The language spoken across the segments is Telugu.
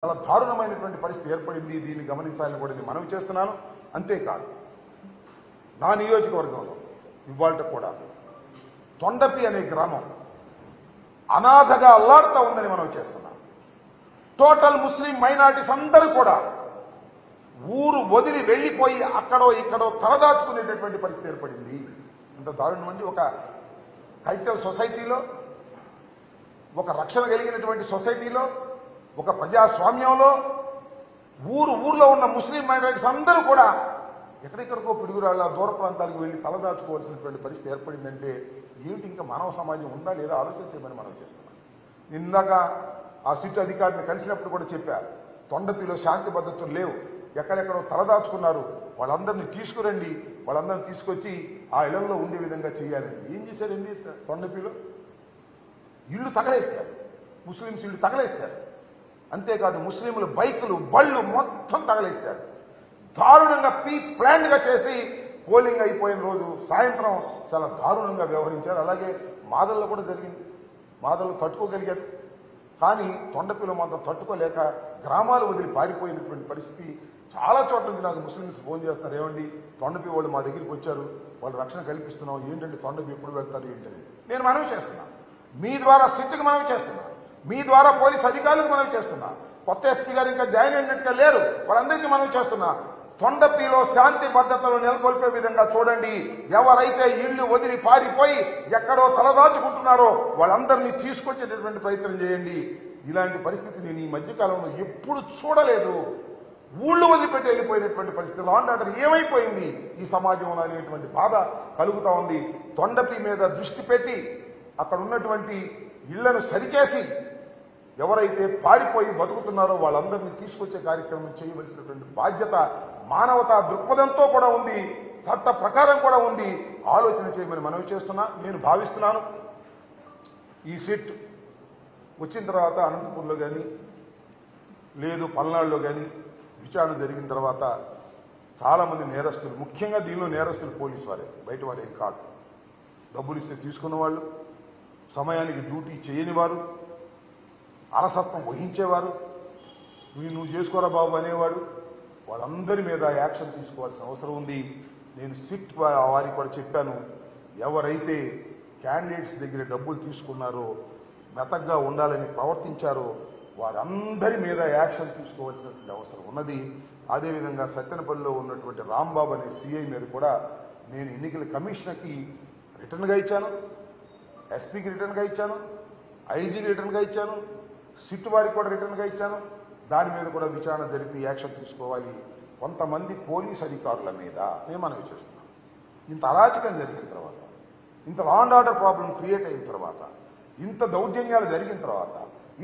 చాలా దారుణమైనటువంటి పరిస్థితి ఏర్పడింది. దీన్ని గమనించాలని కూడా నేను మనవి చేస్తున్నాను. అంతేకాదు నా నియోజకవర్గంలో ఇవాళ కూడా తొండపి అనే గ్రామం అనాథగా అల్లాడుతూ ఉందని మనవి చేస్తున్నాను. టోటల్ ముస్లిం మైనారిటీస్ అందరూ కూడా ఊరు వదిలి వెళ్ళిపోయి అక్కడో ఇక్కడో తలదాచుకునేటటువంటి పరిస్థితి ఏర్పడింది. ఇంత దారుణం అండి. ఒక కల్చరల్ సొసైటీలో, ఒక రక్షణ కలిగినటువంటి సొసైటీలో, ఒక ప్రజాస్వామ్యంలో ఊర్లో ఉన్న ముస్లిం మైనారిటీస్ అందరూ కూడా ఎక్కడెక్కడికో పిడుగురాళ్ళ దూర ప్రాంతాలకు వెళ్ళి తలదాచుకోవాల్సినటువంటి పరిస్థితి ఏర్పడిందంటే ఏమిటి ఇంకా మానవ సమాజం ఉందా లేదా ఆలోచించమని మనం చేస్తున్నాం. ఇందాక ఆ సిట్ అధికారిని కలిసినప్పుడు కూడా చెప్పారు, తొండపిలో శాంతి భద్రతలు లేవు, ఎక్కడెక్కడో తలదాచుకున్నారు, వాళ్ళందరినీ తీసుకురండి, వాళ్ళందరినీ తీసుకొచ్చి ఆ ఇళ్లలో ఉండే విధంగా చేయాలని. ఏం చేశారండి? తొండపిలో ఇళ్ళు తగలేశారు, ముస్లింస్ ఇళ్ళు తగలేశారు. అంతేకాదు ముస్లింలు బైకులు బళ్ళు మొత్తం తగలేశారు. దారుణంగా ప్లాన్గా చేసి పోలింగ్ అయిపోయిన రోజు సాయంత్రం చాలా దారుణంగా వ్యవహరించారు. అలాగే మాదల్లో కూడా జరిగింది. మాదల్లో తట్టుకోగలిగారు, కానీ తొండపిలో మాత్రం తట్టుకోలేక గ్రామాలు వదిలి పారిపోయినటువంటి పరిస్థితి. చాలా చోట్ల నుంచి నాకు ముస్లిమ్స్ ఫోన్ చేస్తున్నారు, ఏమండి తొండపి వాళ్ళు మా దగ్గరికి వచ్చారు, వాళ్ళు రక్షణ కల్పిస్తున్నాం, ఏంటండి తొండపి ఎప్పుడు వెళ్తారు ఏంటని నేను మనవి చేస్తున్నాను. మీ ద్వారా సిట్కి మనవి చేస్తున్నాను, మీ ద్వారా పోలీస్ అధికారులకు మనవి చేస్తున్నా, కొత్త ఎస్పీ గారు ఇంకా జాయిన్ అయినట్టుగా లేరు, వాళ్ళందరికీ మనవి చేస్తున్నా, తొండపిలో శాంతి భద్రతలు నెలకొల్పే విధంగా చూడండి. ఎవరైతే ఇళ్లు వదిలి పారిపోయి ఎక్కడో తలదాచుకుంటున్నారో వాళ్ళందరినీ తీసుకొచ్చేటటువంటి ప్రయత్నం చేయండి. ఇలాంటి పరిస్థితి నేను ఈ మధ్యకాలంలో ఎప్పుడు చూడలేదు. ఊళ్ళు వదిలిపెట్టి వెళ్ళిపోయినటువంటి పరిస్థితి, లా అండ్ ఆర్డర్ ఏమైపోయింది ఈ సమాజంలో అనేటువంటి బాధ కలుగుతా ఉంది. తొండపి మీద దృష్టి పెట్టి అక్కడ ఉన్నటువంటి ఇళ్లను సరిచేసి ఎవరైతే పారిపోయి బతుకుతున్నారో వాళ్ళందరినీ తీసుకొచ్చే కార్యక్రమం చేయవలసినటువంటి బాధ్యత మానవతా దృక్పథంతో కూడా ఉంది, చట్ట ప్రకారం కూడా ఉంది. ఆలోచన చేయమని మనవి చేస్తున్నా. నేను భావిస్తున్నాను ఈ సిట్ వచ్చిన తర్వాత అనంతపూర్లో కానీ లేదు పల్నాడులో కానీ విచారణ జరిగిన తర్వాత చాలామంది నేరస్తులు, ముఖ్యంగా దీనిలో నేరస్తులు పోలీసు వారే, బయట వారు ఏం కాదు, డబ్బులు ఇస్తే తీసుకున్న వాళ్ళు, సమయానికి డ్యూటీ చేయని వారు, అలసత్వం వహించేవారు, నువ్వు చేసుకోరా బాబు అనేవాడు, వాళ్ళందరి మీద యాక్షన్ తీసుకోవాల్సిన అవసరం ఉంది. నేను సిట్ వారికి కూడా చెప్పాను, ఎవరైతే క్యాండిడేట్స్ దగ్గర డబ్బులు తీసుకున్నారో, మెతగ్గా ఉండాలని ప్రవర్తించారో వారందరి మీద యాక్షన్ తీసుకోవాల్సినటువంటి అవసరం ఉన్నది. అదేవిధంగా సత్తెనపల్లిలో ఉన్నటువంటి రాంబాబు అనే సిఐ మీద కూడా నేను ఎన్నికల కమిషనర్కి రిటర్న్గా ఇచ్చాను, ఎస్పీకి రిటర్న్గా ఇచ్చాను, ఐజీకి రిటర్న్గా ఇచ్చాను, సిట్ వారికి కూడా రిటర్న్గా ఇచ్చాను. దాని మీద కూడా విచారణ జరిపి యాక్షన్ తీసుకోవాలి. కొంతమంది పోలీస్ అధికారుల మీద నేను మనవి చేస్తున్నాను, ఇంత అరాచకం జరిగిన తర్వాత, ఇంత law and order problem create అయిన తర్వాత, ఇంత దౌర్జన్యాలు జరిగిన తర్వాత,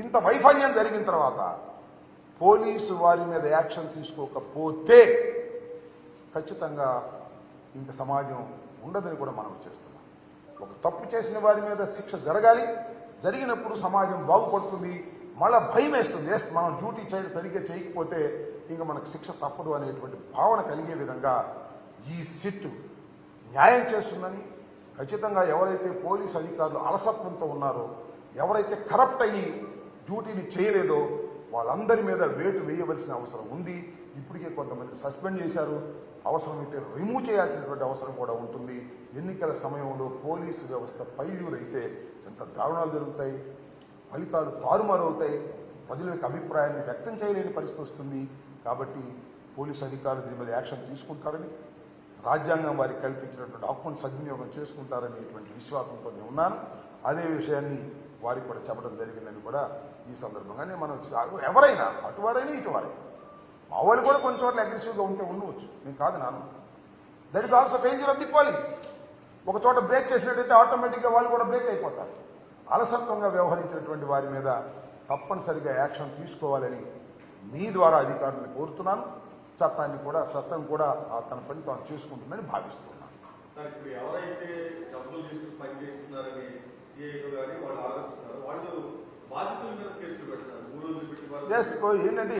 ఇంత వైఫల్యం జరిగిన తర్వాత పోలీసు వారి మీద యాక్షన్ తీసుకోకపోతే ఖచ్చితంగా ఇంక సమాజం ఉండదని కూడా మనం చేస్తున్నాం. ఒక తప్పు చేసిన వారి మీద శిక్ష జరగాలి, జరిగినప్పుడు సమాజం బాగుపడుతుంది. మళ్ళీ భయం వేస్తుంది, ఎస్ మనం డ్యూటీ సరిగ్గా చేయకపోతే ఇంకా మనకు శిక్ష తప్పదు అనేటువంటి భావన కలిగే విధంగా ఈ సిట్ న్యాయం చేస్తుందని, ఖచ్చితంగా ఎవరైతే పోలీస్ అధికారులు అలసత్వంతో ఉన్నారో, ఎవరైతే కరప్ట్ అయ్యి డ్యూటీని చేయలేదో వాళ్ళందరి మీద వేటు వేయవలసిన అవసరం ఉంది. ఇప్పటికే కొంతమంది సస్పెండ్ చేశారు, అవసరమైతే రిమూవ్ చేయాల్సినటువంటి అవసరం కూడా ఉంటుంది. ఎన్నికల సమయంలో పోలీసు వ్యవస్థ ఫెయిల్యూర్ ఎంత దారుణాలు జరుగుతాయి, ఫలితాలు తారుమారవుతాయి, ప్రజల యొక్క అభిప్రాయాన్ని వ్యక్తం చేయలేని పరిస్థితి వస్తుంది. కాబట్టి పోలీసు అధికారులు దీని మీద యాక్షన్ తీసుకుంటారని, రాజ్యాంగం వారికి కల్పించినటువంటి హక్కును సద్వినియోగం చేసుకుంటారనేటువంటి విశ్వాసంతో నేను ఉన్నాను. అదే విషయాన్ని వారికి కూడా చెప్పడం జరిగిందని కూడా ఈ సందర్భంగానే మనం ఎవరైనా అటువారైనా ఇటువారైనా, మా వాళ్ళు కూడా కొన్ని చోట్ల అగ్రెసివ్గా ఉంటే ఉండవచ్చు, నేను కాదు నాన్న, that is also failure of the police. ఒక చోట బ్రేక్ చేసినట్టయితే ఆటోమేటిక్గా వాళ్ళు కూడా బ్రేక్ అయిపోతారు. అలసత్వంగా వ్యవహరించినటువంటి వారి మీద తప్పనిసరిగా యాక్షన్ తీసుకోవాలని మీ ద్వారా అధికారులను కోరుతున్నాను. చట్టం కూడా తన పని తాను చేసుకుంటుందని భావిస్తున్నాను. ఎస్ ఏంటంటే